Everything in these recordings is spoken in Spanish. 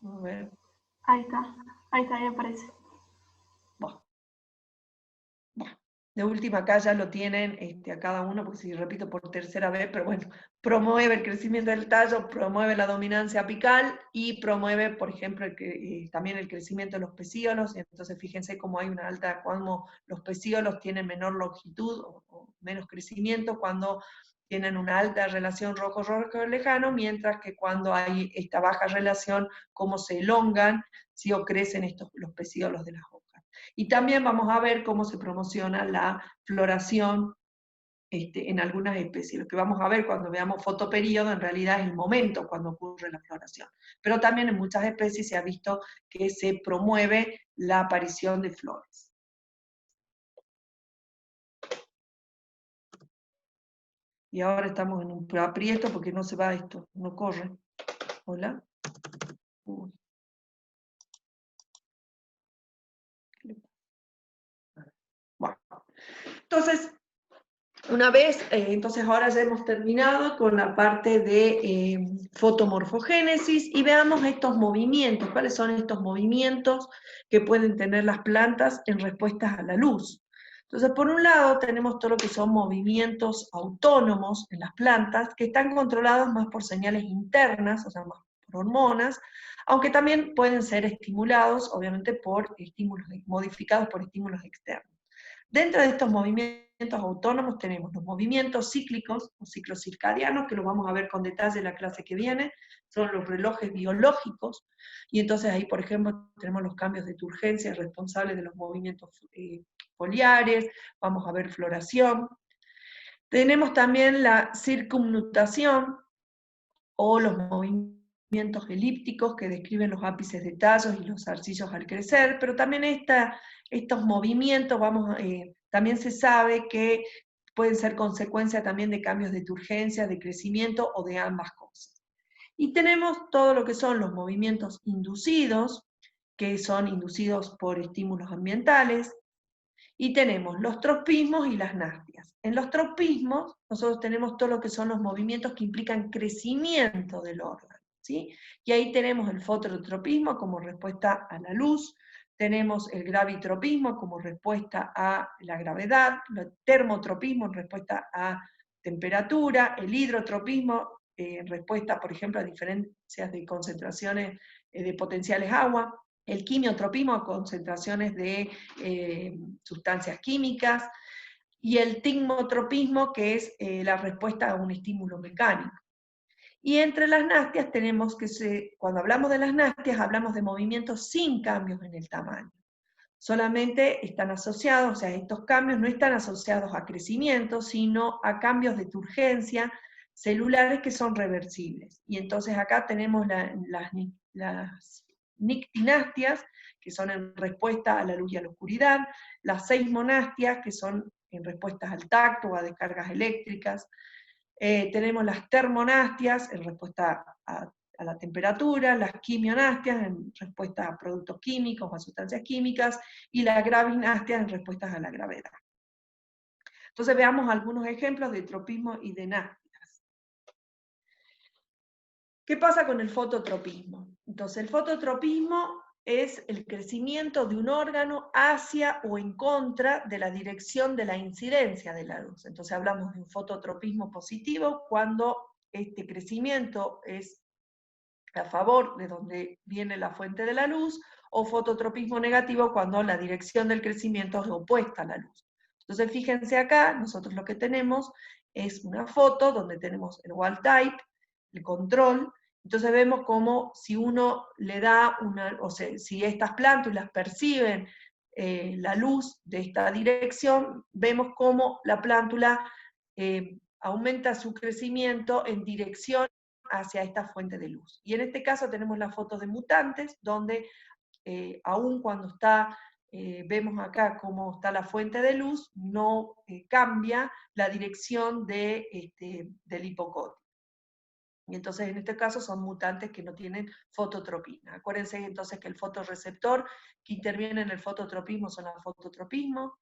A ver. Ahí está, ahí aparece. Bueno, de última acá ya lo tienen a cada uno, porque si repito por tercera vez, pero bueno, promueve el crecimiento del tallo, promueve la dominancia apical y promueve, por ejemplo, también el crecimiento de los pecíolos. Entonces fíjense cómo hay una alta, cuando los pecíolos tienen menor longitud o menos crecimiento, cuando tienen una alta relación rojo-rojo lejano, mientras que cuando hay esta baja relación, cómo se elongan, ¿sí? O crecen los pecíolos de las hojas. Y también vamos a ver cómo se promociona la floración en algunas especies. Lo que vamos a ver cuando veamos fotoperíodo en realidad es el momento cuando ocurre la floración. Pero también en muchas especies se ha visto que se promueve la aparición de flores. Y ahora estamos en un aprieto porque no se va esto, no corre. Hola. Uy. Bueno, entonces una vez, entonces ahora ya hemos terminado con la parte de fotomorfogénesis y veamos estos movimientos, cuáles son estos movimientos que pueden tener las plantas en respuesta a la luz. Entonces, por un lado tenemos todo lo que son movimientos autónomos en las plantas, que están controlados más por señales internas, o sea, más por hormonas, aunque también pueden ser estimulados, obviamente, por estímulos, modificados por estímulos externos. Dentro de estos movimientos autónomos tenemos los movimientos cíclicos o ciclos circadianos, que los vamos a ver con detalle en la clase que viene, son los relojes biológicos, y entonces ahí, por ejemplo, tenemos los cambios de turgencia responsables de los movimientos foliares, vamos a ver floración. Tenemos también la circunnutación, o los movimientos elípticos que describen los ápices de tallos y los zarcillos al crecer, pero también estos movimientos, también se sabe que pueden ser consecuencia también de cambios de turgencia, de crecimiento o de ambas cosas. Y tenemos todo lo que son los movimientos inducidos, que son inducidos por estímulos ambientales, y tenemos los tropismos y las nastias. En los tropismos, nosotros tenemos todo lo que son los movimientos que implican crecimiento del órgano, ¿sí? Y ahí tenemos el fototropismo como respuesta a la luz, tenemos el gravitropismo como respuesta a la gravedad, el termotropismo en respuesta a temperatura, el hidrotropismo en respuesta, por ejemplo, a diferencias de concentraciones de potenciales agua, el quimiotropismo a concentraciones de sustancias químicas, y el tigmotropismo, que es la respuesta a un estímulo mecánico. Y entre las nastias tenemos que, cuando hablamos de las nastias, hablamos de movimientos sin cambios en el tamaño. Solamente están asociados, o sea, estos cambios no están asociados a crecimiento, sino a cambios de turgencia celulares que son reversibles. Y entonces acá tenemos las nictinastias, que son en respuesta a la luz y a la oscuridad, las seismonastias, que son en respuestas al tacto o a descargas eléctricas, tenemos las termonastias en respuesta a la temperatura, las quimionastias en respuesta a productos químicos o a sustancias químicas, y las gravinastias en respuestas a la gravedad. Entonces veamos algunos ejemplos de tropismo y de nastias. ¿Qué pasa con el fototropismo? Entonces el fototropismo es el crecimiento de un órgano hacia o en contra de la dirección de la incidencia de la luz. Entonces hablamos de un fototropismo positivo cuando este crecimiento es a favor de donde viene la fuente de la luz, o fototropismo negativo cuando la dirección del crecimiento es opuesta a la luz. Entonces fíjense acá, nosotros lo que tenemos es una foto donde tenemos el wild type, el control. Entonces vemos como si uno le da o sea, si estas plántulas perciben la luz de esta dirección, vemos cómo la plántula aumenta su crecimiento en dirección hacia esta fuente de luz. Y en este caso tenemos las fotos de mutantes, donde aún cuando vemos acá cómo está la fuente de luz, no cambia la dirección del hipocótico. Y entonces en este caso son mutantes que no tienen fototropina. Acuérdense entonces que el fotorreceptor que interviene en el fototropismo son los fototropismos,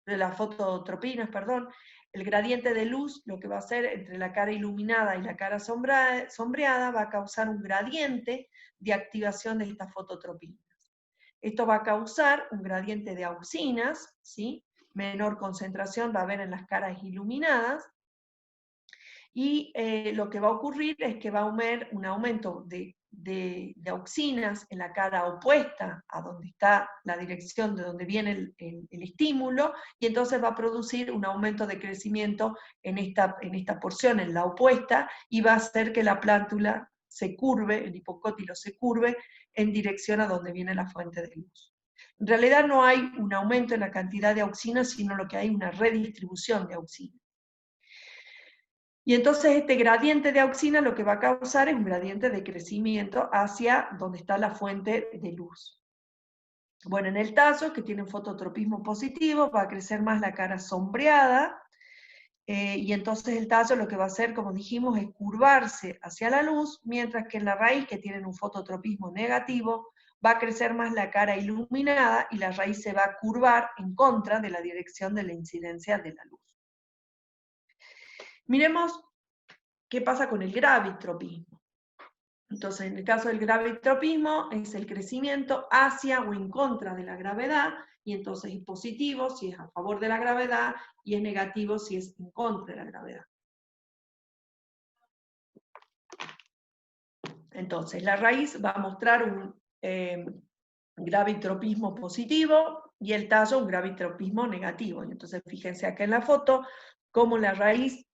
de las fototropinas, perdón, el gradiente de luz, lo que va a hacer entre la cara iluminada y la cara sombreada, va a causar un gradiente de activación de estas fototropinas. Esto va a causar un gradiente de auxinas, ¿sí? Menor concentración va a haber en las caras iluminadas, y lo que va a ocurrir es que va a haber un aumento de auxinas en la cara opuesta a donde está la dirección de donde viene el estímulo, y entonces va a producir un aumento de crecimiento en esta porción, en la opuesta, y va a hacer que la plántula se curve, el hipocótilo se curve en dirección a donde viene la fuente de luz. En realidad no hay un aumento en la cantidad de auxinas, sino lo que hay es una redistribución de auxinas. Y entonces este gradiente de auxina lo que va a causar es un gradiente de crecimiento hacia donde está la fuente de luz. Bueno, en el tallo, que tiene un fototropismo positivo, va a crecer más la cara sombreada, y entonces el tallo lo que va a hacer, como dijimos, es curvarse hacia la luz, mientras que en la raíz, que tiene un fototropismo negativo, va a crecer más la cara iluminada y la raíz se va a curvar en contra de la dirección de la incidencia de la luz. Miremos qué pasa con el gravitropismo. Entonces, en el caso del gravitropismo, es el crecimiento hacia o en contra de la gravedad, y entonces es positivo si es a favor de la gravedad, y es negativo si es en contra de la gravedad. Entonces, la raíz va a mostrar un gravitropismo positivo, y el tallo un gravitropismo negativo. Y entonces, fíjense acá en la foto, cómo la raíz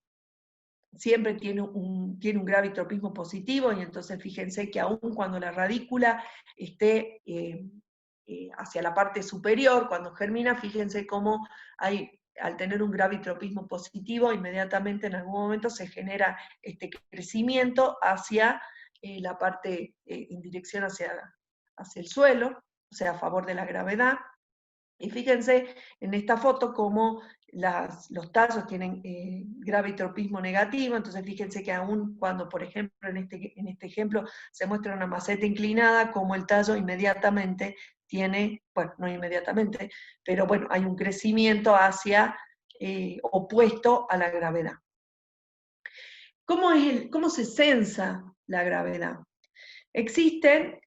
siempre tiene un gravitropismo positivo, y entonces fíjense que aún cuando la radícula esté hacia la parte superior, cuando germina, fíjense cómo al tener un gravitropismo positivo, inmediatamente en algún momento se genera este crecimiento hacia la parte, en dirección hacia el suelo, o sea, a favor de la gravedad. Y fíjense en esta foto cómo los tallos tienen gravitropismo negativo, entonces fíjense que aún cuando, por ejemplo, en este ejemplo se muestra una maceta inclinada, como el tallo inmediatamente tiene, bueno, no inmediatamente, pero bueno, hay un crecimiento hacia opuesto a la gravedad. ¿Cómo se censa la gravedad? Existen,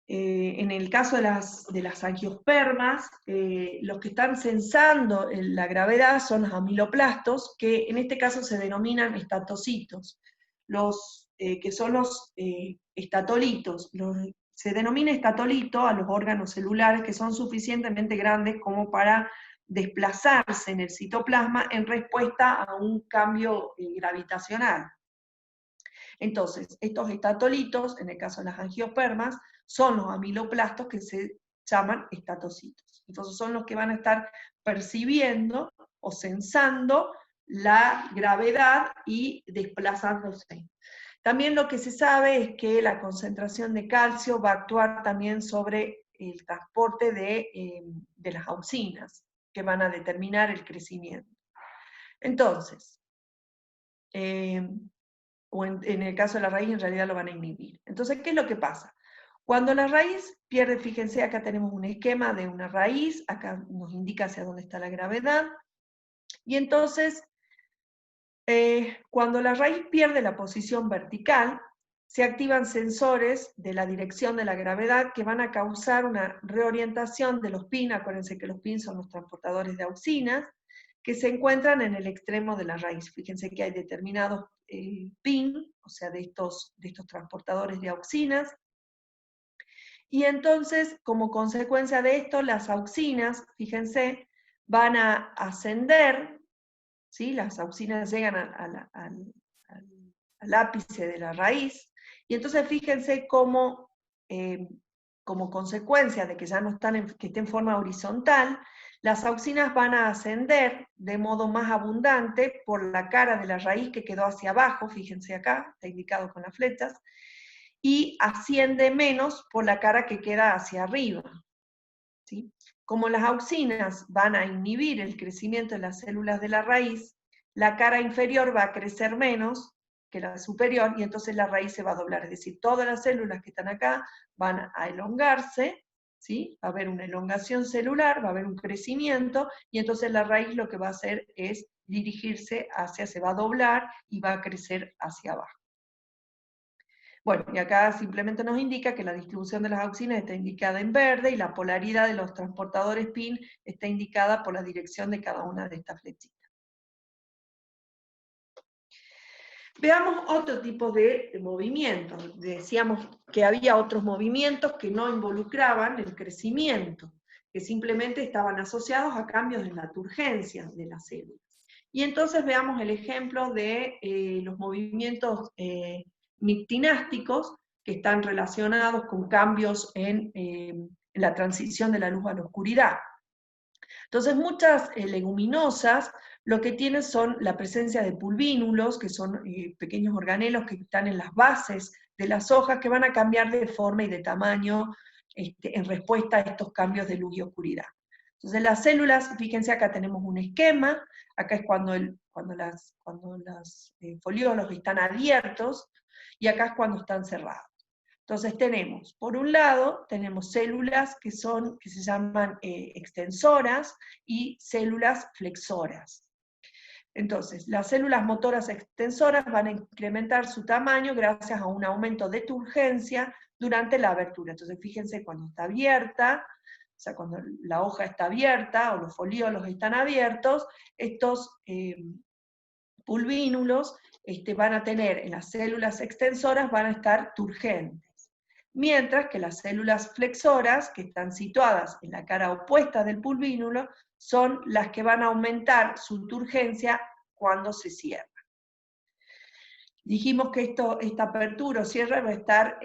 en el caso de las angiospermas, los que están censando la gravedad son los amiloplastos, que en este caso se denominan estatocitos, que son los estatolitos. Se denomina estatolito a los órganos celulares que son suficientemente grandes como para desplazarse en el citoplasma en respuesta a un cambio gravitacional. Entonces, estos estatolitos, en el caso de las angiospermas, son los amiloplastos que se llaman estatocitos. Entonces son los que van a estar percibiendo o censando la gravedad y desplazándose. También lo que se sabe es que la concentración de calcio va a actuar también sobre el transporte de las auxinas, que van a determinar el crecimiento. Entonces, o en el caso de la raíz en realidad lo van a inhibir. Entonces, ¿qué es lo que pasa? Cuando la raíz pierde, fíjense, acá tenemos un esquema de una raíz, acá nos indica hacia dónde está la gravedad, y entonces, cuando la raíz pierde la posición vertical, se activan sensores de la dirección de la gravedad que van a causar una reorientación de los pin. Acuérdense que los pin son los transportadores de auxinas, que se encuentran en el extremo de la raíz. Fíjense que hay determinados pin, o sea, de estos transportadores de auxinas, y entonces, como consecuencia de esto, las auxinas, fíjense, van a ascender, ¿sí? Las auxinas llegan al ápice de la raíz, y entonces fíjense cómo, como consecuencia de que ya no están que esté en forma horizontal, las auxinas van a ascender de modo más abundante por la cara de la raíz que quedó hacia abajo, fíjense acá, está indicado con las flechas, y asciende menos por la cara que queda hacia arriba, ¿sí? Como las auxinas van a inhibir el crecimiento de las células de la raíz, la cara inferior va a crecer menos que la superior, y entonces la raíz se va a doblar, es decir, todas las células que están acá van a elongarse, ¿sí? Va a haber una elongación celular, va a haber un crecimiento, y entonces la raíz lo que va a hacer es dirigirse hacia, se va a doblar y va a crecer hacia abajo. Bueno, y acá simplemente nos indica que la distribución de las auxinas está indicada en verde y la polaridad de los transportadores PIN está indicada por la dirección de cada una de estas flechitas. Veamos otro tipo de movimientos. Decíamos que había otros movimientos que no involucraban el crecimiento, que simplemente estaban asociados a cambios en la turgencia de las células. Y entonces veamos el ejemplo de los movimientos nictinásticos, que están relacionados con cambios en la transición de la luz a la oscuridad. Entonces muchas leguminosas lo que tienen son la presencia de pulvínulos, que son pequeños organelos que están en las bases de las hojas, que van a cambiar de forma y de tamaño en respuesta a estos cambios de luz y oscuridad. Entonces las células, fíjense acá tenemos un esquema, acá es cuando los foliolos están abiertos, y acá es cuando están cerrados. Entonces tenemos, por un lado, tenemos células que se llaman extensoras y células flexoras. Entonces, las células motoras extensoras van a incrementar su tamaño gracias a un aumento de turgencia durante la abertura. Entonces, fíjense cuando está abierta, o sea, cuando la hoja está abierta o los folíolos están abiertos, estos pulvínulos van a tener, en las células extensoras van a estar turgentes. Mientras que las células flexoras, que están situadas en la cara opuesta del pulvínulo, son las que van a aumentar su turgencia cuando se cierra. Dijimos que esta apertura o cierre va a estar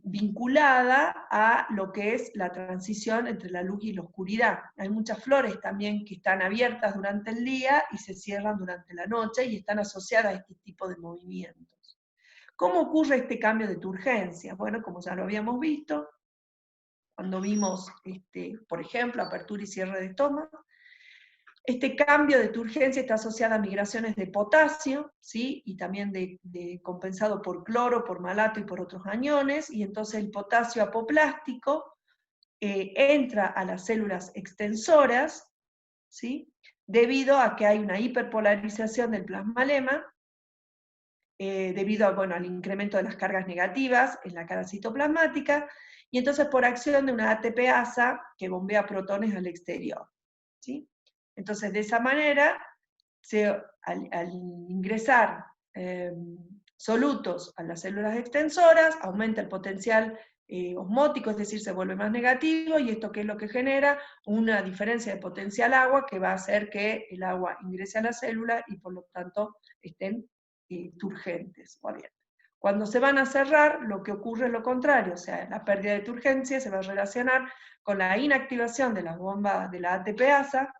vinculada a lo que es la transición entre la luz y la oscuridad. Hay muchas flores también que están abiertas durante el día y se cierran durante la noche y están asociadas a este tipo de movimientos. ¿Cómo ocurre este cambio de turgencia? Bueno, como ya lo habíamos visto, cuando vimos, por ejemplo, apertura y cierre de estómago, este cambio de turgencia está asociado a migraciones de potasio, ¿sí? Y también compensado por cloro, por malato y por otros aniones, y entonces el potasio apoplástico entra a las células extensoras, ¿sí? Debido a que hay una hiperpolarización del plasmalema, debido al incremento de las cargas negativas en la cara citoplasmática, y entonces por acción de una ATPasa que bombea protones al exterior, ¿sí? Entonces de esa manera, al ingresar solutos a las células extensoras, aumenta el potencial osmótico, es decir, se vuelve más negativo, y esto ¿qué es lo que genera? Una diferencia de potencial agua que va a hacer que el agua ingrese a la célula y por lo tanto estén turgentes o abiertas. Cuando se van a cerrar, lo que ocurre es lo contrario, o sea, la pérdida de turgencia se va a relacionar con la inactivación de la bomba de la ATPasa,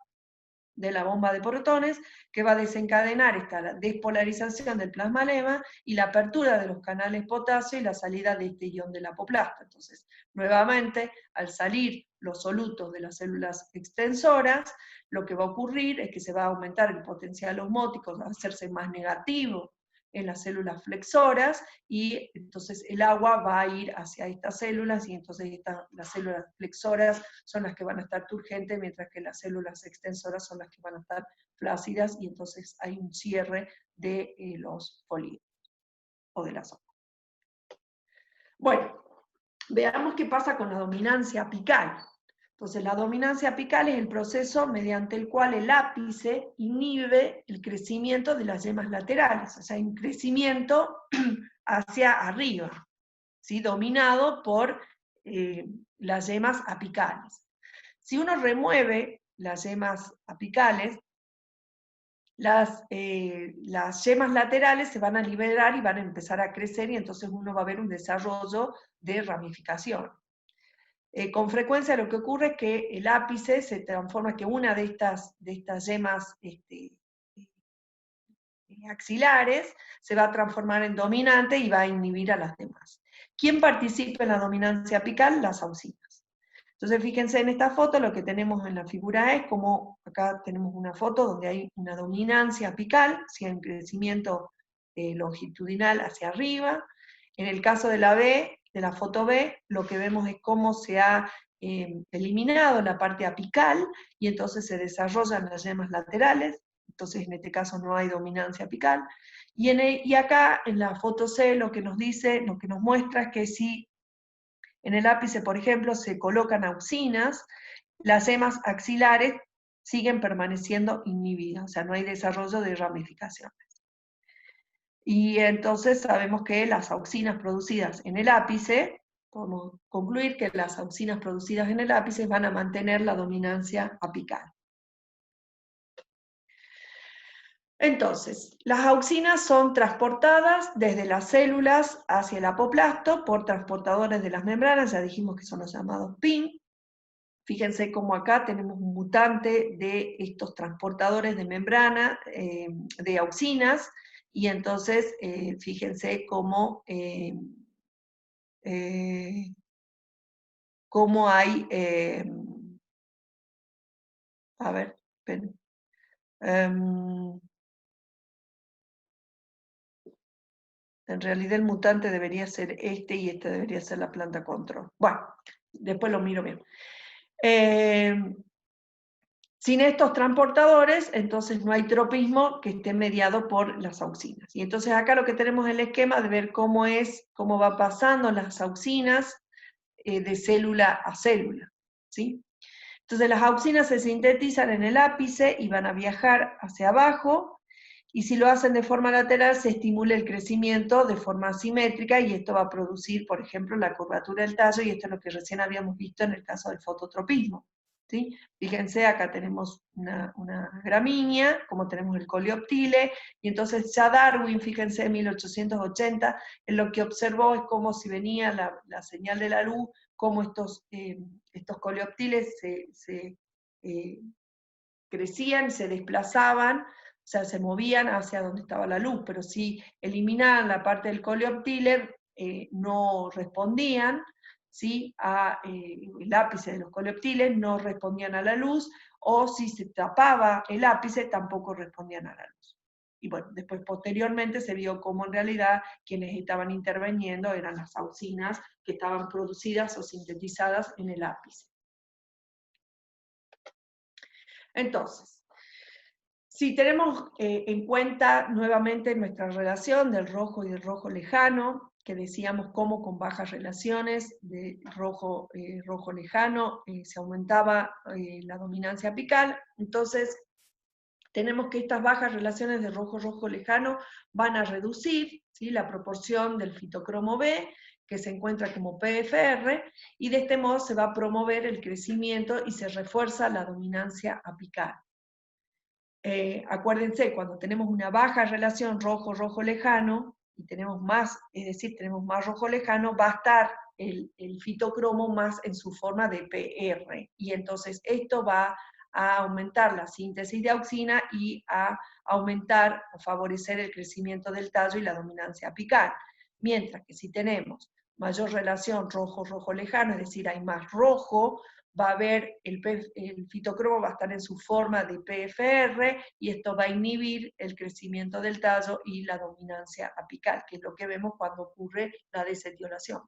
de la bomba de protones, que va a desencadenar esta despolarización del plasmalema y la apertura de los canales potasio y la salida de este ion del apoplasta. Entonces, nuevamente, al salir los solutos de las células extensoras, lo que va a ocurrir es que se va a aumentar el potencial osmótico, va a hacerse más negativo en las células flexoras, y entonces el agua va a ir hacia estas células, y entonces las células flexoras son las que van a estar turgentes, mientras que las células extensoras son las que van a estar flácidas, y entonces hay un cierre de los folíolos o de las hojas. Bueno, veamos qué pasa con la dominancia apical. Entonces, la dominancia apical es el proceso mediante el cual el ápice inhibe el crecimiento de las yemas laterales, o sea, hay un crecimiento hacia arriba, ¿sí? Dominado por las yemas apicales. Si uno remueve las yemas apicales, las yemas laterales se van a liberar y van a empezar a crecer, y entonces uno va a ver un desarrollo de ramificación. Con frecuencia lo que ocurre es que el ápice se transforma, que una de estas yemas axilares se va a transformar en dominante y va a inhibir a las demás. ¿Quién participa en la dominancia apical? Las auxinas. Entonces fíjense en esta foto, lo que tenemos en la figura es como, acá tenemos una foto donde hay una dominancia apical, si hay un crecimiento longitudinal hacia arriba. En el caso de la B, de la foto B, lo que vemos es cómo se ha eliminado la parte apical, y entonces se desarrollan las yemas laterales, entonces en este caso no hay dominancia apical, y acá en la foto C lo que nos dice, lo que nos muestra es que si en el ápice, por ejemplo, se colocan auxinas, las yemas axilares siguen permaneciendo inhibidas, o sea, no hay desarrollo de ramificaciones. Y entonces sabemos que las auxinas producidas en el ápice, podemos concluir que las auxinas producidas en el ápice van a mantener la dominancia apical. Entonces, las auxinas son transportadas desde las células hacia el apoplasto por transportadores de las membranas, ya dijimos que son los llamados PIN. Fíjense cómo acá tenemos un mutante de estos transportadores de membrana, de auxinas, y entonces fíjense cómo hay, a ver, esperen, en realidad el mutante debería ser este y este debería ser la planta control. Bueno, después lo miro bien. Sin estos transportadores, entonces no hay tropismo que esté mediado por las auxinas. Y entonces acá lo que tenemos es el esquema de ver cómo va pasando las auxinas de célula a célula, ¿sí? Entonces las auxinas se sintetizan en el ápice y van a viajar hacia abajo, y si lo hacen de forma lateral se estimula el crecimiento de forma asimétrica, y esto va a producir, por ejemplo, la curvatura del tallo, y esto es lo que recién habíamos visto en el caso del fototropismo. ¿Sí? Fíjense, acá tenemos una gramínea, como tenemos el coleoptile, y entonces ya Darwin, fíjense, en 1880, en lo que observó es como si venía la señal de la luz, cómo estos coleoptiles se crecían, se desplazaban, o sea, se movían hacia donde estaba la luz, pero si eliminaban la parte del coleoptile, no respondían, ¿sí? El ápice de los coleoptiles no respondían a la luz, o si se tapaba el ápice tampoco respondían a la luz. Y bueno, después posteriormente se vio cómo en realidad quienes estaban interviniendo eran las auxinas que estaban producidas o sintetizadas en el ápice. Entonces, si tenemos en cuenta nuevamente nuestra relación del rojo y del rojo lejano, que decíamos cómo con bajas relaciones de rojo lejano se aumentaba la dominancia apical, entonces tenemos que estas bajas relaciones de rojo lejano van a reducir, ¿sí?, la proporción del fitocromo B, que se encuentra como PFR, y de este modo se va a promover el crecimiento y se refuerza la dominancia apical. Acuérdense, cuando tenemos una baja relación rojo lejano, y tenemos más, es decir, tenemos más rojo lejano, va a estar el fitocromo más en su forma de PR, y entonces esto va a aumentar la síntesis de auxina y a aumentar o favorecer el crecimiento del tallo y la dominancia apical. Mientras que si tenemos mayor relación rojo lejano, es decir, hay más rojo, va a haber el fitocromo va a estar en su forma de PFR, y esto va a inhibir el crecimiento del tallo y la dominancia apical, que es lo que vemos cuando ocurre la desetiolación.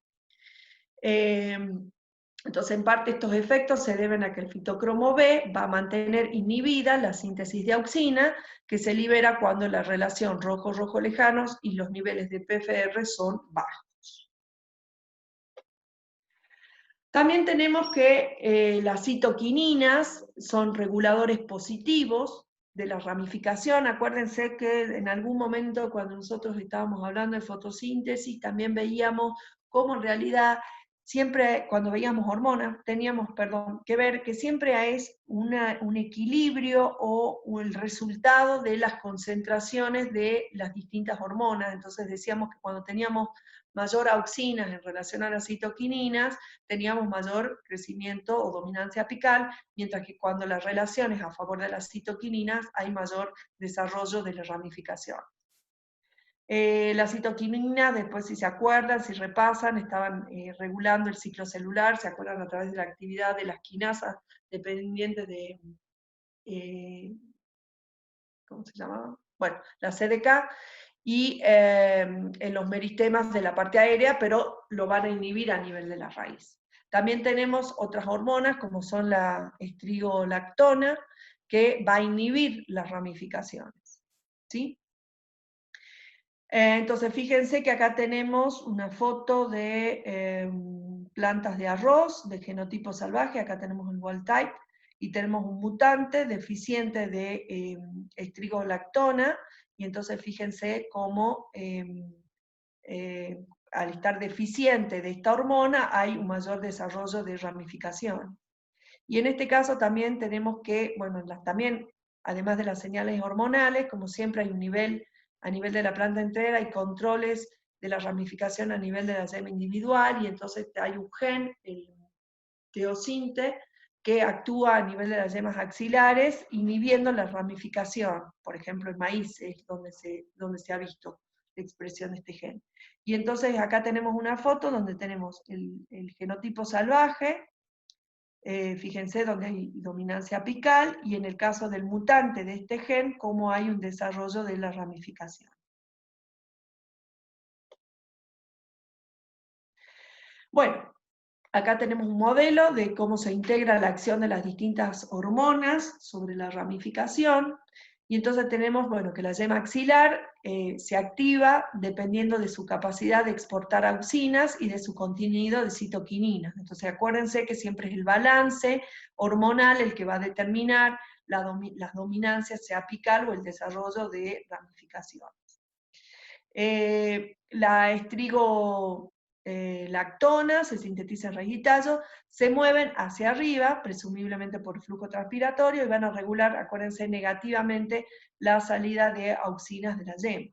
Entonces, en parte estos efectos se deben a que el fitocromo B va a mantener inhibida la síntesis de auxina, que se libera cuando la relación rojo lejanos y los niveles de PFR son bajos. También tenemos que las citoquininas son reguladores positivos de la ramificación. Acuérdense que en algún momento cuando nosotros estábamos hablando de fotosíntesis también veíamos cómo en realidad siempre cuando veíamos hormonas teníamos, que ver que siempre es un equilibrio o el resultado de las concentraciones de las distintas hormonas. Entonces decíamos que cuando teníamos mayor auxinas en relación a las citoquininas, teníamos mayor crecimiento o dominancia apical, mientras que cuando las relaciones a favor de las citoquininas hay mayor desarrollo de la ramificación. Las citoquininas, después si se acuerdan, si repasan, estaban regulando el ciclo celular, se acuerdan a través de la actividad de las quinasas dependientes de, ¿cómo se llamaba? Bueno, la CDK, y en los meristemas de la parte aérea, pero lo van a inhibir a nivel de la raíz. También tenemos otras hormonas, como son la estrigolactona, que va a inhibir las ramificaciones, ¿sí? Entonces, fíjense que acá tenemos una foto de plantas de arroz, de genotipo salvaje, acá tenemos el wild type, y tenemos un mutante deficiente de estrigolactona, y entonces fíjense cómo al estar deficiente de esta hormona hay un mayor desarrollo de ramificación. Y en este caso también tenemos que, bueno, también, además de las señales hormonales, como siempre hay un nivel, a nivel de la planta entera, hay controles de la ramificación a nivel de la yema individual, y entonces hay un gen, el teosinte, que actúa a nivel de las yemas axilares, inhibiendo la ramificación. Por ejemplo, el maíz es donde se ha visto la expresión de este gen. Y entonces acá tenemos una foto donde tenemos el genotipo salvaje, fíjense donde hay dominancia apical, y en el caso del mutante de este gen, cómo hay un desarrollo de la ramificación. Bueno, acá tenemos un modelo de cómo se integra la acción de las distintas hormonas sobre la ramificación, y entonces tenemos, bueno, que la yema axilar se activa dependiendo de su capacidad de exportar auxinas y de su contenido de citoquinina. Entonces acuérdense que siempre es el balance hormonal el que va a determinar las dominancias, sea apical o el desarrollo de ramificaciones. La estrigolactona se sintetiza en raíz y tallo, se mueven hacia arriba, presumiblemente por flujo transpiratorio, y van a regular, acuérdense, negativamente la salida de auxinas de la yema.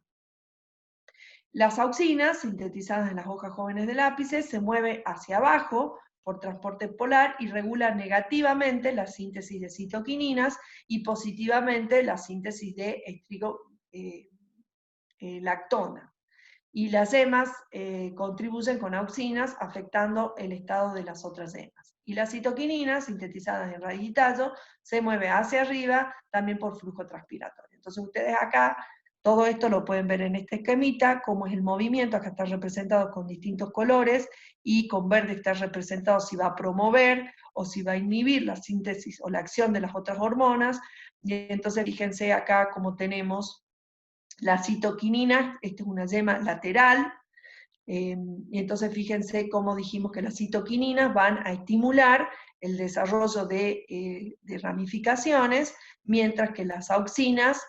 Las auxinas, sintetizadas en las hojas jóvenes del ápice, se mueven hacia abajo por transporte polar y regulan negativamente la síntesis de citoquininas y positivamente la síntesis de estrigolactona. Y las yemas contribuyen con auxinas, afectando el estado de las otras yemas. Y las citoquininas, sintetizadas en raíz y tallo, se mueve hacia arriba también por flujo transpiratorio. Entonces ustedes acá, todo esto lo pueden ver en este esquemita, cómo es el movimiento. Acá está representado con distintos colores, y con verde está representado si va a promover o si va a inhibir la síntesis o la acción de las otras hormonas. Y entonces fíjense acá cómo tenemos la citoquinina, esta es una yema lateral, y entonces fíjense cómo dijimos que las citoquininas van a estimular el desarrollo de ramificaciones, mientras que las auxinas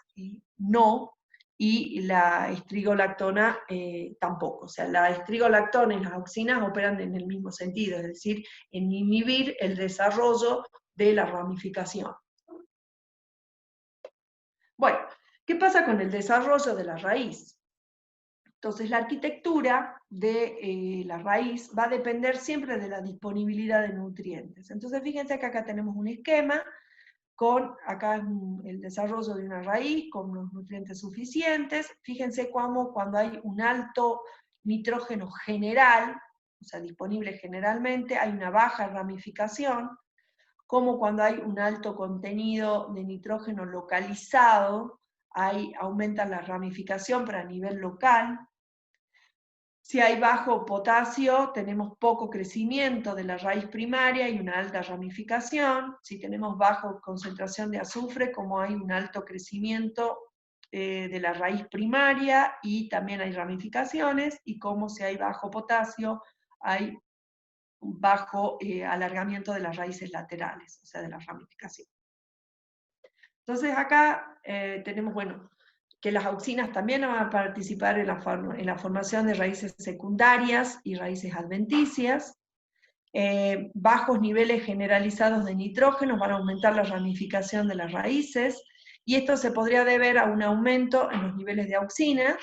no, y la estrigolactona tampoco. O sea, la estrigolactona y las auxinas operan en el mismo sentido, es decir, en inhibir el desarrollo de la ramificación. Bueno, ¿qué pasa con el desarrollo de la raíz? Entonces, la arquitectura de la raíz va a depender siempre de la disponibilidad de nutrientes. Entonces, fíjense que acá tenemos un esquema acá es el desarrollo de una raíz con los nutrientes suficientes. Fíjense cómo cuando hay un alto nitrógeno general, o sea, disponible generalmente, hay una baja ramificación, como cuando hay un alto contenido de nitrógeno localizado, aumenta la ramificación, pero a nivel local. Si hay bajo potasio, tenemos poco crecimiento de la raíz primaria y una alta ramificación. Si tenemos baja concentración de azufre, como hay un alto crecimiento de la raíz primaria y también hay ramificaciones, y como si hay bajo potasio, hay un bajo alargamiento de las raíces laterales, o sea, de la ramificación. Entonces acá tenemos, bueno, que las auxinas también van a participar en la formación de raíces secundarias y raíces adventicias. Bajos niveles generalizados de nitrógeno van a aumentar la ramificación de las raíces, y esto se podría deber a un aumento en los niveles de auxina,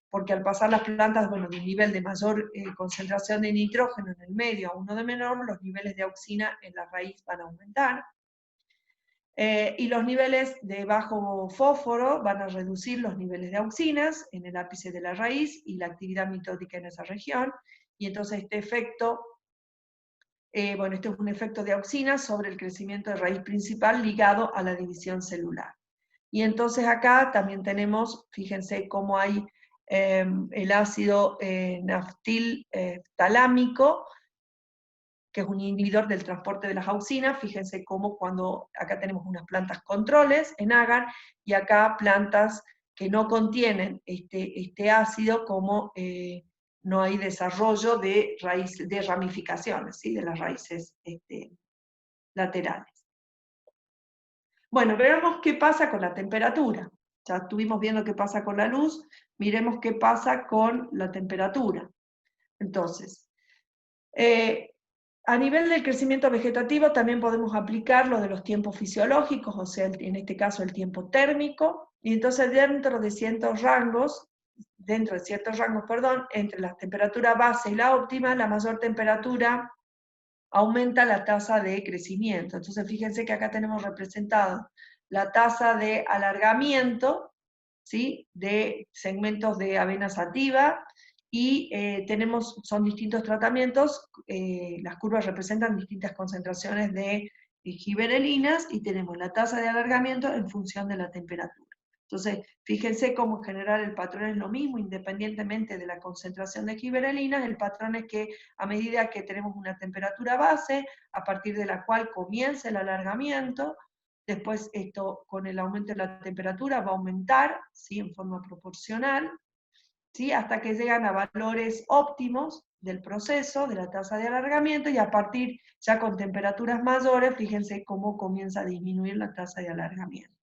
porque al pasar las plantas, bueno, de un nivel de mayor concentración de nitrógeno en el medio a uno de menor, los niveles de auxina en la raíz van a aumentar. Y los niveles de bajo fósforo van a reducir los niveles de auxinas en el ápice de la raíz y la actividad mitótica en esa región, y entonces este efecto, bueno, este es un efecto de auxinas sobre el crecimiento de raíz principal ligado a la división celular. Y entonces acá también tenemos, fíjense cómo hay el ácido naftiltalámico, que es un inhibidor del transporte de las auxinas. Fíjense cómo cuando acá tenemos unas plantas controles en agar, y acá plantas que no contienen este ácido, como no hay desarrollo de ramificaciones, ¿sí? De las raíces laterales. Bueno, veamos qué pasa con la temperatura. Ya estuvimos viendo qué pasa con la luz, miremos qué pasa con la temperatura. Entonces, a nivel del crecimiento vegetativo también podemos aplicar lo de los tiempos fisiológicos, o sea, en este caso el tiempo térmico, y entonces dentro de ciertos rangos, entre la temperatura base y la óptima, la mayor temperatura aumenta la tasa de crecimiento. Entonces fíjense que acá tenemos representado la tasa de alargamiento, ¿sí? De segmentos de avena sativa, y son distintos tratamientos, las curvas representan distintas concentraciones de giberelinas, y tenemos la tasa de alargamiento en función de la temperatura. Entonces, fíjense cómo en general el patrón es lo mismo, independientemente de la concentración de giberelinas. El patrón es que a medida que tenemos una temperatura base, a partir de la cual comienza el alargamiento, después esto con el aumento de la temperatura va a aumentar, ¿sí? En forma proporcional, ¿sí? Hasta que llegan a valores óptimos del proceso, de la tasa de alargamiento, y a partir ya con temperaturas mayores, fíjense cómo comienza a disminuir la tasa de alargamiento.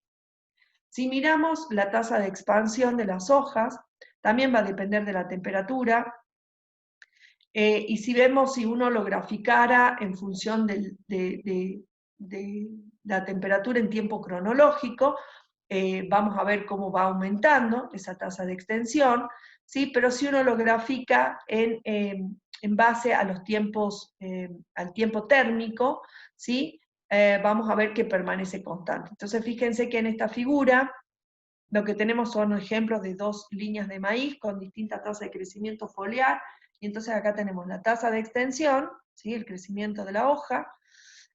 Si miramos la tasa de expansión de las hojas, también va a depender de la temperatura, y si vemos, si uno lo graficara en función de la temperatura en tiempo cronológico, vamos a ver cómo va aumentando esa tasa de extensión, ¿sí? Pero si uno lo grafica en base a los tiempos, al tiempo térmico, ¿sí? Vamos a ver que permanece constante. Entonces fíjense que en esta figura lo que tenemos son ejemplos de dos líneas de maíz con distintas tasas de crecimiento foliar, y entonces acá tenemos la tasa de extensión, ¿sí? El crecimiento de la hoja,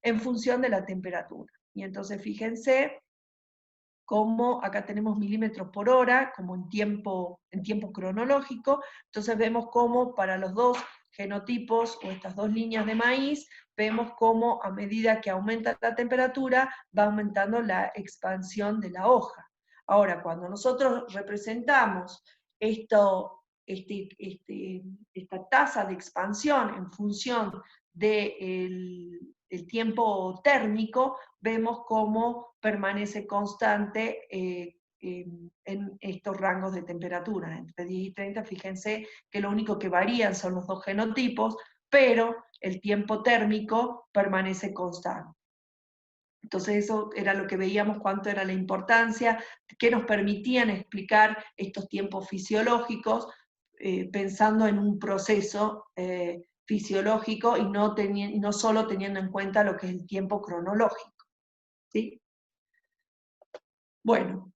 en función de la temperatura. Y entonces fíjense cómo acá tenemos milímetros por hora, como en tiempo cronológico. Entonces vemos cómo para los dos genotipos, o estas dos líneas de maíz, vemos cómo a medida que aumenta la temperatura, va aumentando la expansión de la hoja. Ahora, cuando nosotros representamos esta tasa de expansión en función del tiempo térmico, vemos cómo permanece constante en estos rangos de temperatura, entre 10 y 30, fíjense que lo único que varían son los dos genotipos, pero el tiempo térmico permanece constante. Entonces eso era lo que veíamos, cuánto era la importancia, que nos permitían explicar estos tiempos fisiológicos, pensando en un proceso fisiológico, y no solo teniendo en cuenta lo que es el tiempo cronológico, ¿sí? Bueno,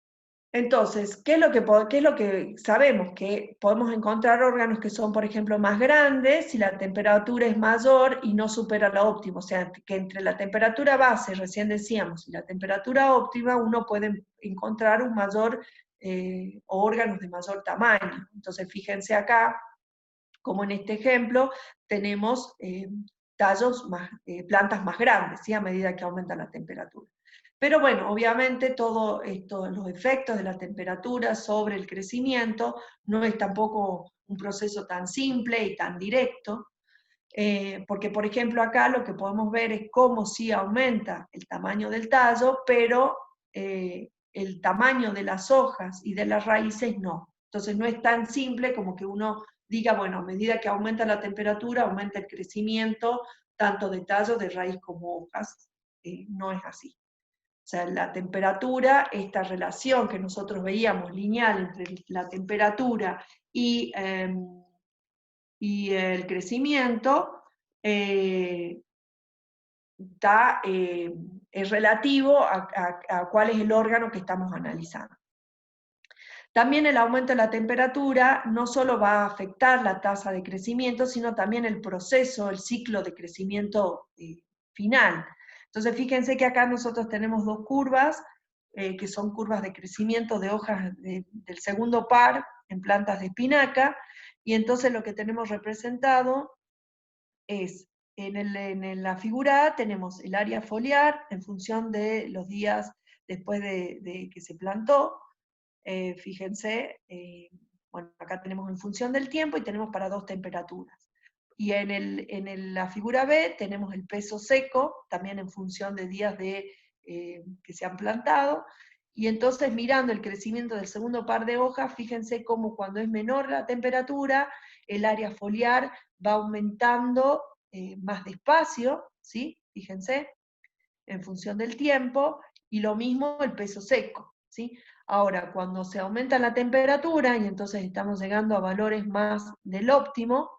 entonces, ¿qué es lo que sabemos? Que podemos encontrar órganos que son, por ejemplo, más grandes si la temperatura es mayor y no supera la óptima. O sea, que entre la temperatura base, recién decíamos, y la temperatura óptima, uno puede encontrar un mayor, órganos de mayor tamaño. Entonces, fíjense acá, como en este ejemplo, tenemos plantas más grandes, ¿sí? A medida que aumenta la temperatura. Pero bueno, obviamente todos los efectos de la temperatura sobre el crecimiento no es tampoco un proceso tan simple y tan directo, porque por ejemplo acá lo que podemos ver es cómo sí aumenta el tamaño del tallo, pero el tamaño de las hojas y de las raíces no. Entonces no es tan simple como que uno diga, bueno, a medida que aumenta la temperatura, aumenta el crecimiento tanto de tallo, de raíz como hojas. No es así. O sea, la temperatura, esta relación que nosotros veíamos lineal entre la temperatura y el crecimiento, es relativo a cuál es el órgano que estamos analizando. También el aumento de la temperatura no solo va a afectar la tasa de crecimiento, sino también el proceso, el ciclo de crecimiento final. Entonces fíjense que acá nosotros tenemos dos curvas, que son curvas de crecimiento de hojas del segundo par, en plantas de espinaca, y entonces lo que tenemos representado es, en la figura A tenemos el área foliar en función de los días después de que se plantó. Fíjense, bueno, acá tenemos en función del tiempo y tenemos para 2 temperaturas. Y la figura B tenemos el peso seco, también en función de días que se han plantado. Y entonces, mirando el crecimiento del segundo par de hojas, fíjense cómo cuando es menor la temperatura, el área foliar va aumentando más despacio, ¿sí? Fíjense, en función del tiempo, y lo mismo el peso seco, ¿sí? Ahora, cuando se aumenta la temperatura, y entonces estamos llegando a valores más del óptimo,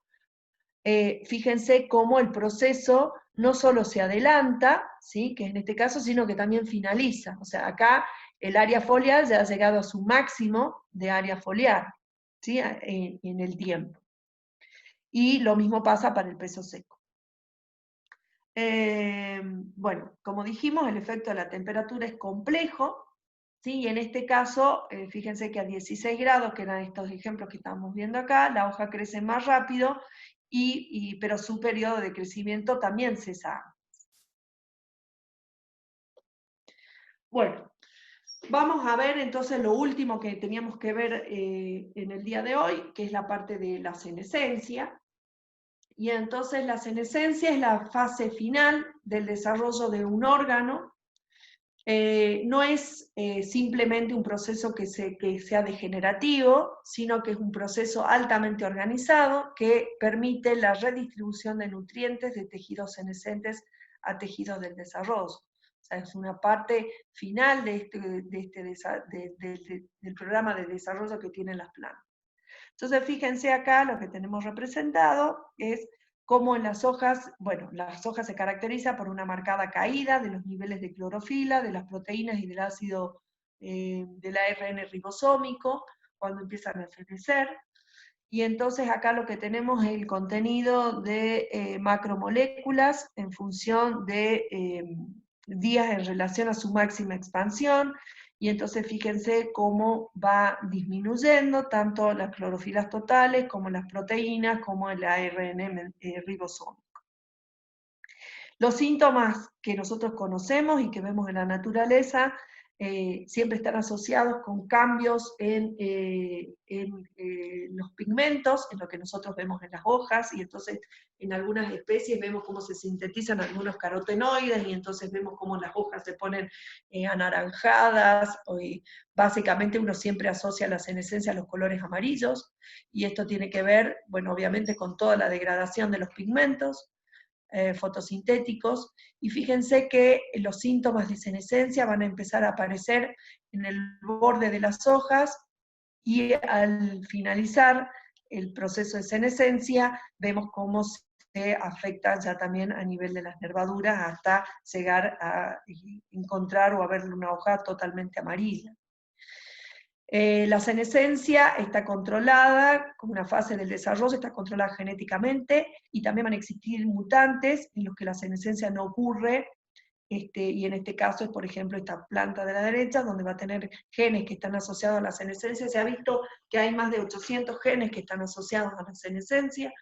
fíjense cómo el proceso no solo se adelanta, ¿sí? Que es en este caso, sino que también finaliza. O sea, acá el área foliar ya ha llegado a su máximo de área foliar, ¿sí? En el tiempo. Y lo mismo pasa para el peso seco. Bueno, como dijimos, el efecto de la temperatura es complejo, ¿sí? Y en este caso, fíjense que a 16 grados, que eran estos ejemplos que estamos viendo acá, la hoja crece más rápido, pero su periodo de crecimiento también cesa. Bueno, vamos a ver entonces lo último que teníamos que ver en el día de hoy, que es la parte de la senescencia. Y entonces la senescencia es la fase final del desarrollo de un órgano. No es simplemente un proceso que sea degenerativo, sino que es un proceso altamente organizado que permite la redistribución de nutrientes de tejidos senescentes a tejidos del desarrollo. O sea, es una parte final del programa de desarrollo que tienen las plantas. Entonces, fíjense acá, lo que tenemos representado es cómo en las hojas, bueno, las hojas se caracterizan por una marcada caída de los niveles de clorofila, de las proteínas y del ácido del ARN ribosómico, cuando empiezan a fenecer. Y entonces acá lo que tenemos es el contenido de macromoléculas en función de días en relación a su máxima expansión, y entonces fíjense cómo va disminuyendo tanto las clorofilas totales como las proteínas, como el ARN ribosómico. Los síntomas que nosotros conocemos y que vemos en la naturaleza siempre están asociados con cambios en los pigmentos, en lo que nosotros vemos en las hojas, y entonces en algunas especies vemos cómo se sintetizan algunos carotenoides, y entonces vemos cómo las hojas se ponen anaranjadas, básicamente uno siempre asocia la senescencia a los colores amarillos, y esto tiene que ver, bueno, obviamente con toda la degradación de los pigmentos fotosintéticos, y fíjense que los síntomas de senescencia van a empezar a aparecer en el borde de las hojas, y al finalizar el proceso de senescencia vemos cómo se afecta ya también a nivel de las nervaduras hasta llegar a encontrar o a ver una hoja totalmente amarilla. La senescencia está controlada, como una fase del desarrollo, está controlada genéticamente, y también van a existir mutantes en los que la senescencia no ocurre, y en este caso es, por ejemplo, esta planta de la derecha, donde va a tener genes que están asociados a la senescencia. Se ha visto que hay más de 800 genes que están asociados a la senescencia,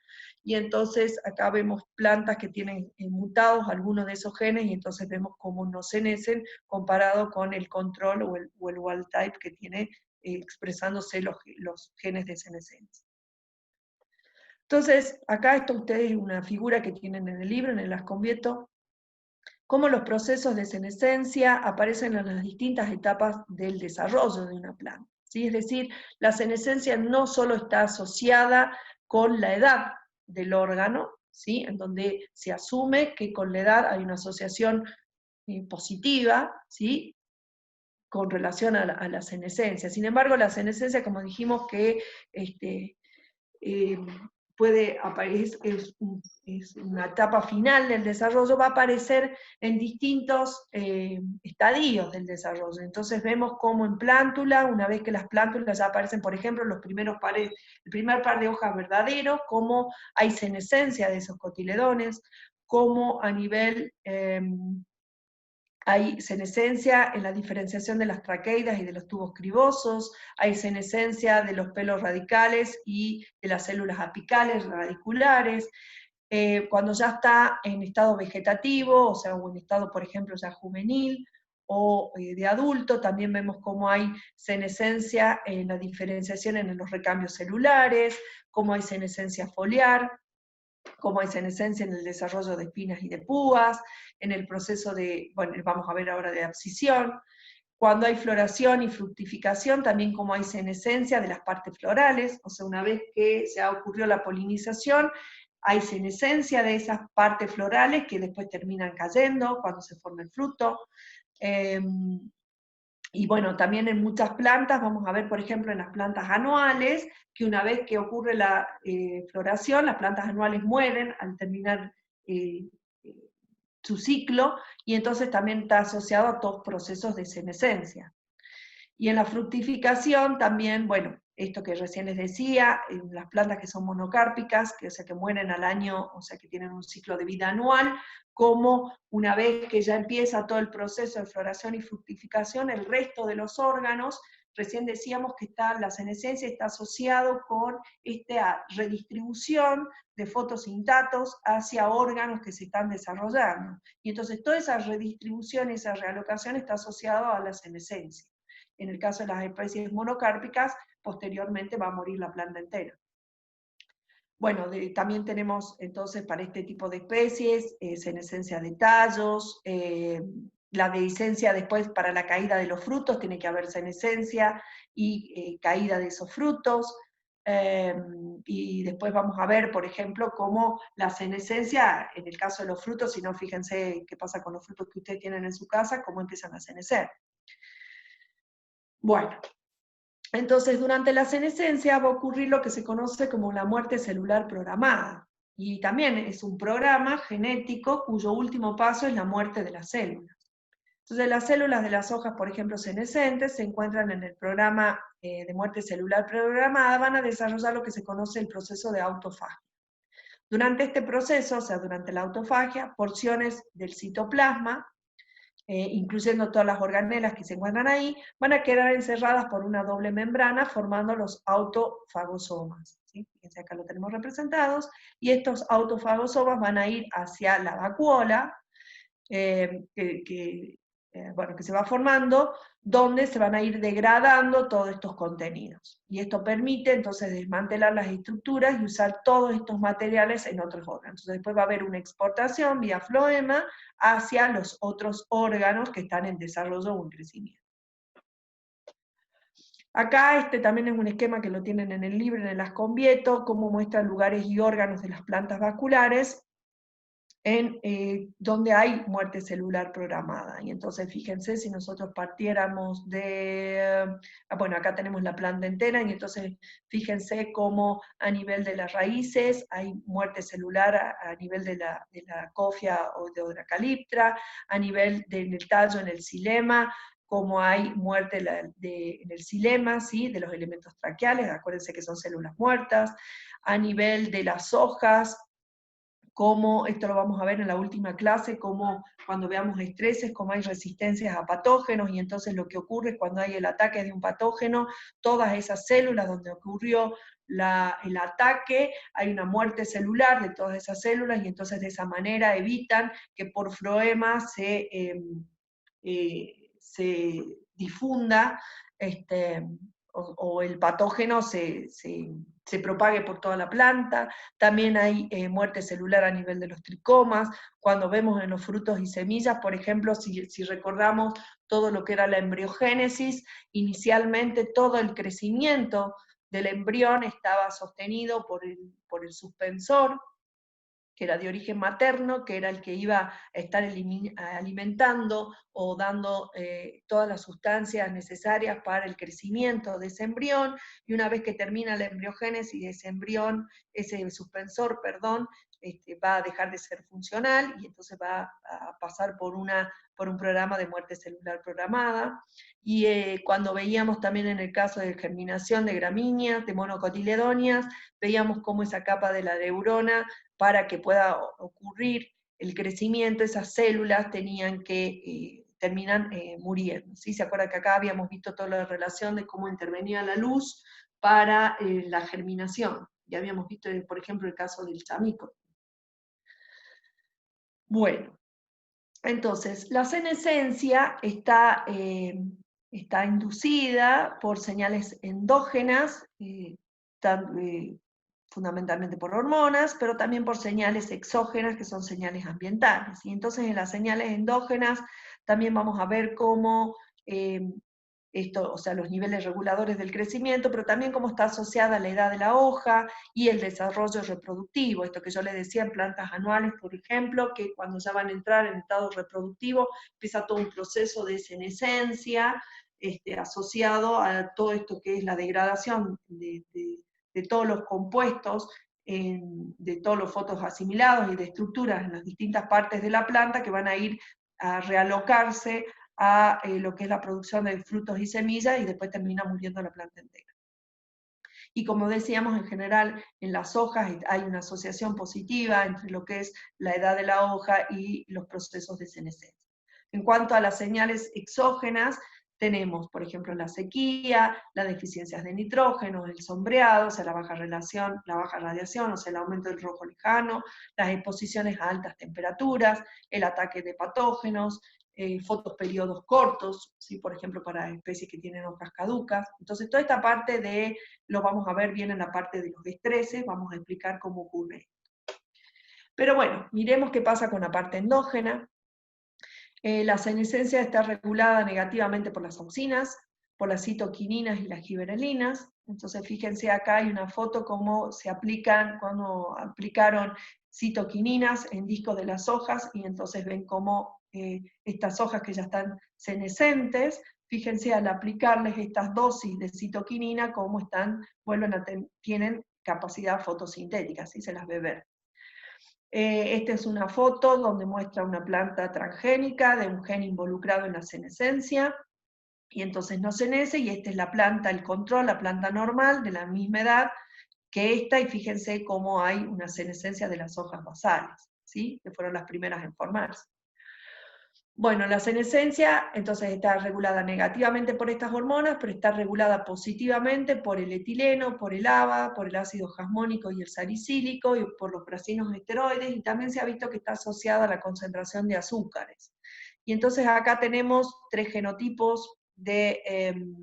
y entonces acá vemos plantas que tienen mutados algunos de esos genes, y entonces vemos cómo no senecen comparado con el control o el wild type que tiene expresándose los genes de senescencia. Entonces, acá está ustedes una figura que tienen en el libro, en el Asconvieto, cómo los procesos de senescencia aparecen en las distintas etapas del desarrollo de una planta, ¿sí? Es decir, la senescencia no solo está asociada con la edad del órgano, ¿sí? En donde se asume que con la edad hay una asociación positiva, ¿sí? Con relación a la senescencia. Sin embargo, la senescencia, como dijimos, que puede aparecer, es una etapa final del desarrollo, va a aparecer en distintos estadios del desarrollo. Entonces vemos cómo en plántula, una vez que las plántulas ya aparecen, por ejemplo, el primer par de hojas verdaderos, cómo hay senescencia de esos cotiledones, cómo a nivel Hay senescencia en la diferenciación de las traqueidas y de los tubos cribosos, hay senescencia de los pelos radicales y de las células apicales radiculares. Cuando ya está en estado vegetativo, o sea, o en estado, por ejemplo, ya juvenil o de adulto, también vemos cómo hay senescencia en la diferenciación en los recambios celulares, cómo hay senescencia foliar, cómo hay senescencia en el desarrollo de espinas y de púas, en el proceso de, bueno, vamos a ver ahora de abscisión, cuando hay floración y fructificación, también como hay senescencia de las partes florales, o sea, una vez que ya ocurrió la polinización, hay senescencia de esas partes florales que después terminan cayendo cuando se forma el fruto. Y bueno, también en muchas plantas, vamos a ver por ejemplo en las plantas anuales, que una vez que ocurre la floración, las plantas anuales mueren al terminar eh, su ciclo, y entonces también está asociado a todos procesos de senescencia. Y en la fructificación también, bueno, esto que recién les decía, en las plantas que son monocárpicas, que, o sea, que mueren al año, o sea, que tienen un ciclo de vida anual, como una vez que ya empieza todo el proceso de floración y fructificación, el resto de los órganos, recién decíamos que la senescencia está asociado con esta redistribución de fotosintatos hacia órganos que se están desarrollando. Y entonces toda esa redistribución y esa realocación está asociada a la senescencia. En el caso de las especies monocárpicas, posteriormente va a morir la planta entera. Bueno, también tenemos entonces para este tipo de especies senescencia de tallos, la dehiscencia después para la caída de los frutos, tiene que haber senescencia y caída de esos frutos. Y después vamos a ver, por ejemplo, cómo la senescencia, en el caso de los frutos, si no, fíjense qué pasa con los frutos que ustedes tienen en su casa, cómo empiezan a senecer. Bueno, entonces durante la senescencia va a ocurrir lo que se conoce como la muerte celular programada. Y también es un programa genético cuyo último paso es la muerte de las células. Entonces las células de las hojas, por ejemplo, senescentes, se encuentran en el programa de muerte celular programada, van a desarrollar lo que se conoce el proceso de autofagia. Durante este proceso, o sea, durante la autofagia, porciones del citoplasma, incluyendo todas las organelas que se encuentran ahí, van a quedar encerradas por una doble membrana formando los autofagosomas. ¿Sí? Fíjense, acá lo tenemos representados, y estos autofagosomas van a ir hacia la vacuola, bueno, que se va formando, donde se van a ir degradando todos estos contenidos. Y esto permite entonces desmantelar las estructuras y usar todos estos materiales en otros órganos. Entonces después va a haber una exportación vía floema hacia los otros órganos que están en desarrollo o en crecimiento. Acá este también es un esquema que lo tienen en el libro, en el Asconvieto, cómo muestra lugares y órganos de las plantas vasculares en donde hay muerte celular programada. Y entonces fíjense, si nosotros partiéramos de, bueno, acá tenemos la planta entera, y entonces fíjense cómo a nivel de las raíces hay muerte celular a nivel de la cofia o de Odracaliptra, a nivel del tallo en el xilema, como hay muerte en el xilema, ¿sí? De los elementos traqueales, acuérdense que son células muertas, a nivel de las hojas, como esto lo vamos a ver en la última clase, como cuando veamos estreses, como hay resistencias a patógenos, y entonces lo que ocurre es cuando hay el ataque de un patógeno, todas esas células donde ocurrió el ataque, hay una muerte celular de todas esas células, y entonces de esa manera evitan que por floema se difunda o el patógeno se propague por toda la planta. También hay muerte celular a nivel de los tricomas. Cuando vemos en los frutos y semillas, por ejemplo, si recordamos todo lo que era la embriogénesis, inicialmente todo el crecimiento del embrión estaba sostenido por el suspensor, que era de origen materno, que era el que iba a estar alimentando o dando todas las sustancias necesarias para el crecimiento de ese embrión, y una vez que termina la embriogénesis de ese embrión, ese suspensor, perdón, va a dejar de ser funcional, y entonces va a pasar por un programa de muerte celular programada. Y cuando veíamos también en el caso de germinación de gramíneas, de monocotiledonias, veíamos cómo esa capa de la neurona, para que pueda ocurrir el crecimiento, esas células tenían que terminan muriendo, ¿sí? ¿Se acuerdan que acá habíamos visto toda la relación de cómo intervenía la luz para la germinación? Ya habíamos visto, por ejemplo, el caso del chamico. Bueno, entonces, la senescencia está inducida por señales endógenas, fundamentalmente por hormonas, pero también por señales exógenas, que son señales ambientales. Y entonces en las señales endógenas también vamos a ver cómo o sea, los niveles reguladores del crecimiento, pero también cómo está asociada la edad de la hoja y el desarrollo reproductivo. Esto que yo les decía en plantas anuales, por ejemplo, que cuando ya van a entrar en estado reproductivo, empieza todo un proceso de senescencia, asociado a todo esto que es la degradación de todos los compuestos, de todos los fotoasimilados y de estructuras en las distintas partes de la planta que van a ir a realocarse a lo que es la producción de frutos y semillas, y después termina muriendo la planta entera. Y como decíamos, en general en las hojas hay una asociación positiva entre lo que es la edad de la hoja y los procesos de senescencia. En cuanto a las señales exógenas, tenemos, por ejemplo, la sequía, las deficiencias de nitrógeno, el sombreado, o sea, la baja radiación, o sea, el aumento del rojo lejano, las exposiciones a altas temperaturas, el ataque de patógenos, fotoperiodos cortos, ¿sí? Por ejemplo, para especies que tienen hojas caducas. Entonces, toda esta parte lo vamos a ver bien en la parte de los estreses, vamos a explicar cómo ocurre. Pero bueno, miremos qué pasa con la parte endógena. La senescencia está regulada negativamente por las auxinas, por las citoquininas y las giberelinas. Entonces, fíjense acá hay una foto cómo se aplican, cuando aplicaron citoquininas en discos de las hojas, y entonces ven cómo estas hojas que ya están senescentes, fíjense al aplicarles estas dosis de citoquinina, cómo tienen capacidad fotosintética, así se las ve ver. Esta es una foto donde muestra una planta transgénica de un gen involucrado en la senescencia, y entonces no senece, y esta es la planta, el control, la planta normal, de la misma edad que esta, y fíjense cómo hay una senescencia de las hojas basales, ¿sí? Que fueron las primeras en formarse. Bueno, la senescencia entonces está regulada negativamente por estas hormonas, pero está regulada positivamente por el etileno, por el ABA, por el ácido jasmónico y el salicílico, y por los pracinos esteroides, y también se ha visto que está asociada a la concentración de azúcares. Y entonces acá tenemos 3 genotipos de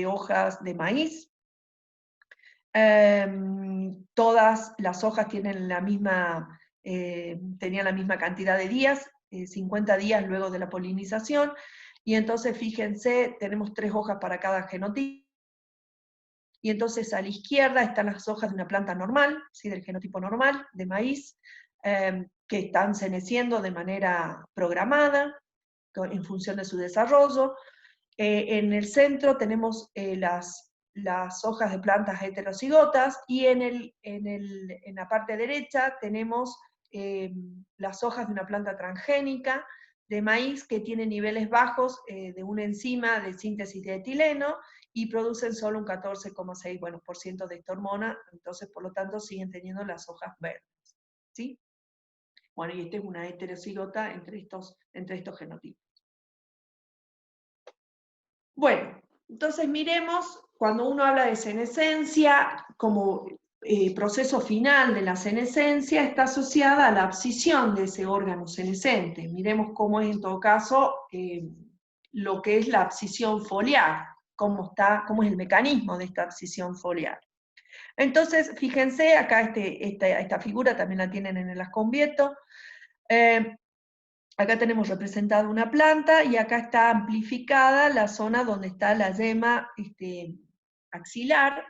hojas de maíz. Todas las hojas tenían la misma cantidad de días, 50 días luego de la polinización, y entonces fíjense, tenemos 3 hojas para cada genotipo, y entonces a la izquierda están las hojas de una planta normal, ¿sí? Del genotipo normal, de maíz, que están seneciendo de manera programada, en función de su desarrollo. En el centro tenemos las hojas de plantas heterocigotas, y en la parte derecha tenemos las hojas de una planta transgénica de maíz que tiene niveles bajos de una enzima de síntesis de etileno, y producen solo un 14,6% de esta hormona, entonces por lo tanto siguen teniendo las hojas verdes, ¿sí? Bueno, y esta es una heterocigota entre estos genotipos. Bueno, entonces miremos, cuando uno habla de senescencia, como proceso final de la senescencia, está asociada a la abscisión de ese órgano senescente. Miremos cómo es en todo caso lo que es la abscisión foliar, cómo es el mecanismo de esta abscisión foliar. Entonces, fíjense, acá esta figura también la tienen en el Ascombieto. Acá tenemos representada una planta, y acá está amplificada la zona donde está la yema axilar.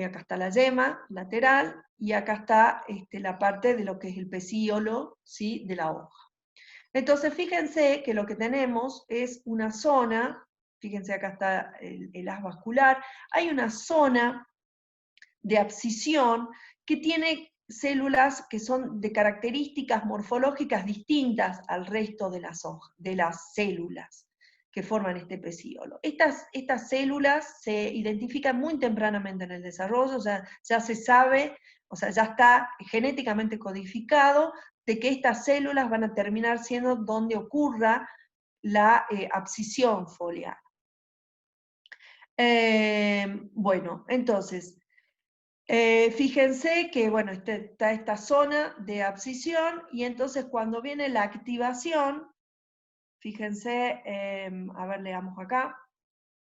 Acá está la yema lateral, y acá está la parte de lo que es el pecíolo, ¿sí? De la hoja. Entonces fíjense que lo que tenemos es una zona, fíjense acá está el haz vascular, hay una zona de abscisión que tiene células que son de características morfológicas distintas al resto de las células que forman este pecíolo. Estas células se identifican muy tempranamente en el desarrollo, ya se sabe, o sea, ya está genéticamente codificado de que estas células van a terminar siendo donde ocurra la abscisión foliar. Bueno, entonces, fíjense que, bueno, está esta zona de abscisión, y entonces cuando viene la activación, fíjense, a ver, leamos acá.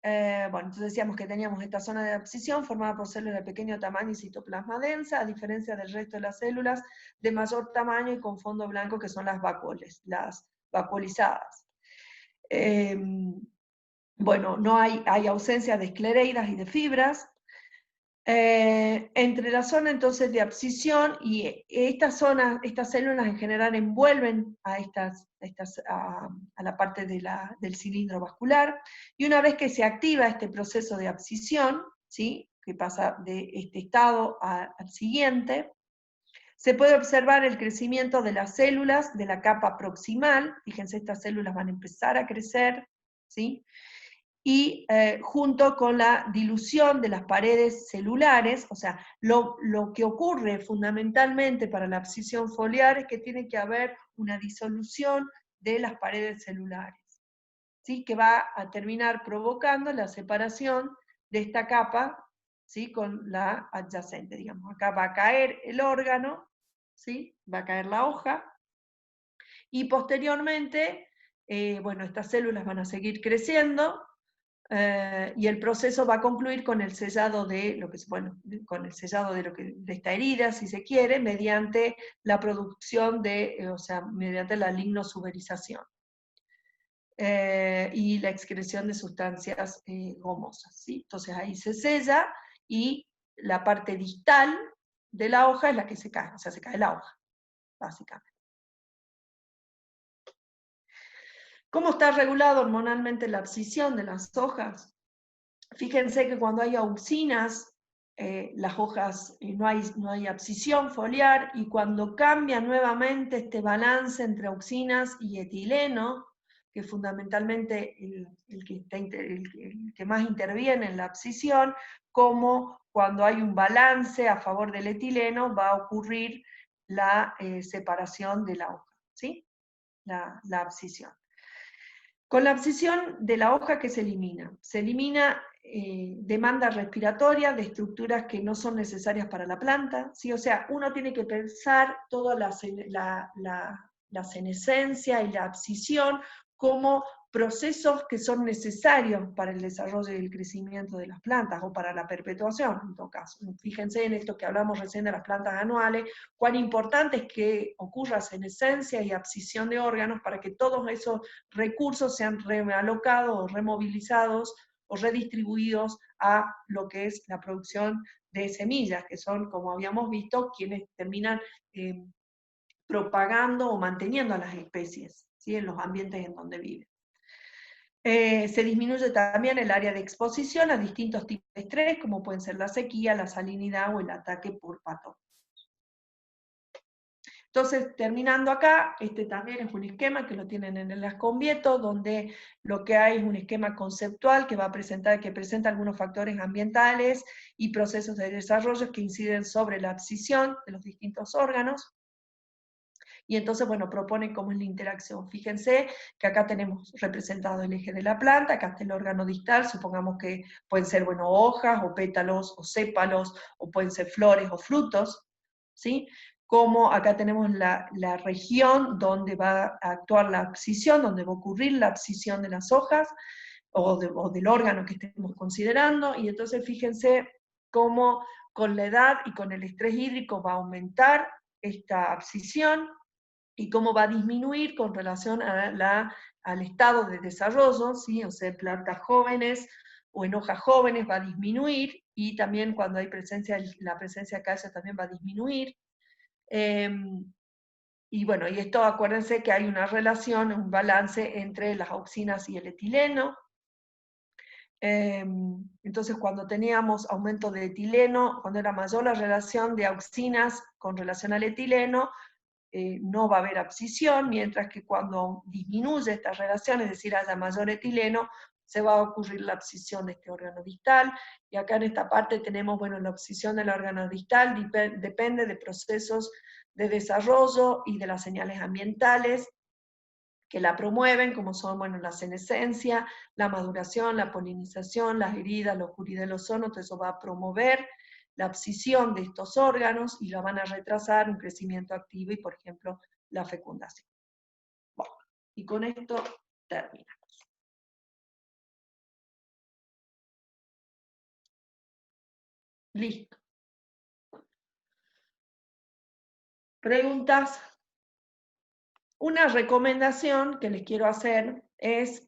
Bueno, entonces decíamos que teníamos esta zona de abscisión formada por células de pequeño tamaño y citoplasma densa, a diferencia del resto de las células de mayor tamaño y con fondo blanco, que son las vacuolizadas. Bueno, no hay ausencia de esclereidas y de fibras. Entre la zona entonces de abscisión y estas células en general envuelven a la parte del cilindro vascular, y una vez que se activa este proceso de abscisión, ¿sí?, que pasa de este estado al siguiente, se puede observar el crecimiento de las células de la capa proximal. Fíjense, estas células van a empezar a crecer, ¿sí?, y junto con la dilución de las paredes celulares. O sea, lo que ocurre fundamentalmente para la abscisión foliar es que tiene que haber una disolución de las paredes celulares, ¿sí?, que va a terminar provocando la separación de esta capa, ¿sí?, con la adyacente, digamos. Acá va a caer el órgano, ¿sí?, va a caer la hoja, y posteriormente, bueno, estas células van a seguir creciendo, y el proceso va a concluir con el sellado de de esta herida, si se quiere, mediante la producción mediante la lignosuberización y la excreción de sustancias gomosas, ¿sí? Entonces ahí se sella, y la parte distal de la hoja es la que se cae, o sea, se cae la hoja, básicamente. ¿Cómo está regulado hormonalmente la abscisión de las hojas? Fíjense que cuando hay auxinas, las hojas, no hay abscisión foliar, y cuando cambia nuevamente este balance entre auxinas y etileno, que es fundamentalmente el que más interviene en la abscisión, como cuando hay un balance a favor del etileno, va a ocurrir la separación de la hoja, ¿sí?, la abscisión. Con la abscisión de la hoja, ¿qué se elimina? Se elimina demanda respiratoria de estructuras que no son necesarias para la planta, ¿sí? O sea, uno tiene que pensar toda la senescencia y la abscisión como procesos que son necesarios para el desarrollo y el crecimiento de las plantas, o para la perpetuación, en todo caso. Fíjense en esto que hablamos recién de las plantas anuales, cuán importante es que ocurra senescencia y abscisión de órganos para que todos esos recursos sean realocados o removilizados o redistribuidos a lo que es la producción de semillas, que son, como habíamos visto, quienes terminan propagando o manteniendo a las especies, ¿sí?, en los ambientes en donde viven. Se disminuye también el área de exposición a distintos tipos de estrés, como pueden ser la sequía, la salinidad o el ataque por patógenos. Entonces, terminando acá, este también es un esquema que lo tienen en el Ascombieto, donde lo que hay es un esquema conceptual que presenta algunos factores ambientales y procesos de desarrollo que inciden sobre la abscisión de los distintos órganos. Y entonces, bueno, proponen cómo es la interacción. Fíjense que acá tenemos representado el eje de la planta, acá está el órgano distal, supongamos que pueden ser, bueno, hojas, o pétalos, o sépalos, o pueden ser flores o frutos, ¿sí? Como acá tenemos la región donde va a actuar la abscisión, donde va a ocurrir la abscisión de las hojas, o del órgano que estemos considerando, y entonces fíjense cómo con la edad y con el estrés hídrico va a aumentar esta abscisión, y cómo va a disminuir con relación al estado de desarrollo, ¿sí? O sea, en plantas jóvenes o en hojas jóvenes va a disminuir, y también cuando hay la presencia de calcio también va a disminuir. Y bueno, y esto, acuérdense que hay una relación, un balance entre las auxinas y el etileno. Entonces, cuando teníamos aumento de etileno, cuando era mayor la relación de auxinas con relación al etileno, no va a haber abscisión, mientras que cuando disminuye esta relación, es decir, haya mayor etileno, se va a ocurrir la abscisión de este órgano distal. Y acá en esta parte tenemos, bueno, la abscisión del órgano distal depende de procesos de desarrollo y de las señales ambientales que la promueven, como son, bueno, la senescencia, la maduración, la polinización, las heridas, la oscuridad del ozono. Todo eso va a promover la abscisión de estos órganos y la van a retrasar un crecimiento activo y, por ejemplo, la fecundación. Bueno, y con esto terminamos. Listo. ¿Preguntas? Una recomendación que les quiero hacer es,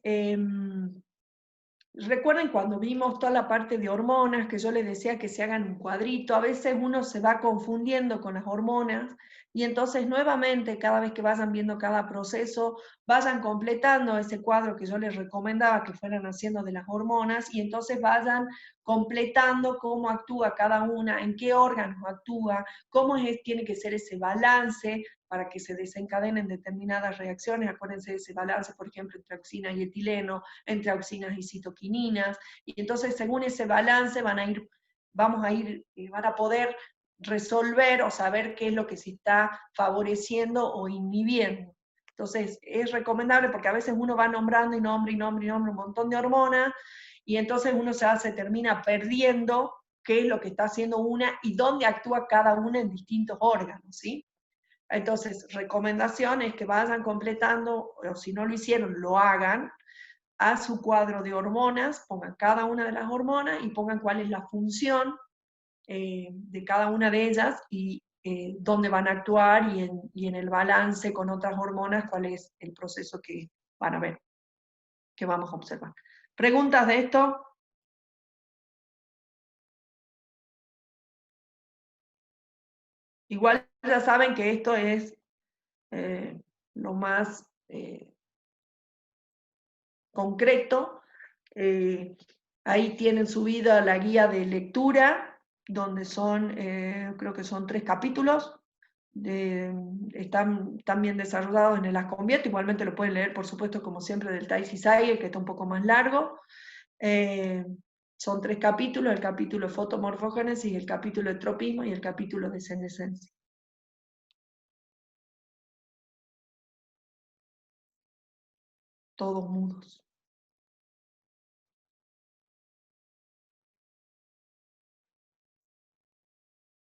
recuerden cuando vimos toda la parte de hormonas, que yo les decía que se hagan un cuadrito, a veces uno se va confundiendo con las hormonas, y entonces nuevamente cada vez que vayan viendo cada proceso, vayan completando ese cuadro que yo les recomendaba que fueran haciendo de las hormonas, y entonces vayan completando cómo actúa cada una, en qué órganos actúa, cómo tiene que ser ese balance para que se desencadenen determinadas reacciones. Acuérdense de ese balance, por ejemplo, entre auxina y etileno, entre auxinas y citoquininas, y entonces según ese balance van a poder resolver o saber qué es lo que se está favoreciendo o inhibiendo. Entonces es recomendable porque a veces uno va nombrando y nombra un montón de hormonas, y entonces uno se termina perdiendo qué es lo que está haciendo una y dónde actúa cada una en distintos órganos, ¿sí? Entonces, recomendación es que vayan completando, o si no lo hicieron, lo hagan, a su cuadro de hormonas, pongan cada una de las hormonas y pongan cuál es la función de cada una de ellas y dónde van a actuar y en el balance con otras hormonas cuál es el proceso que van a ver, que vamos a observar. ¿Preguntas de esto? Igual ya saben que esto es lo más concreto. Ahí tienen subida la guía de lectura, donde son, creo que son 3 capítulos, están bien desarrollados en el Asconviet, igualmente lo pueden leer, por supuesto, como siempre, del Taisi Sai, que está un poco más largo. Son 3 capítulos, el capítulo de fotomorfogénesis, el capítulo de tropismo y el capítulo de senescencia. Todos mudos.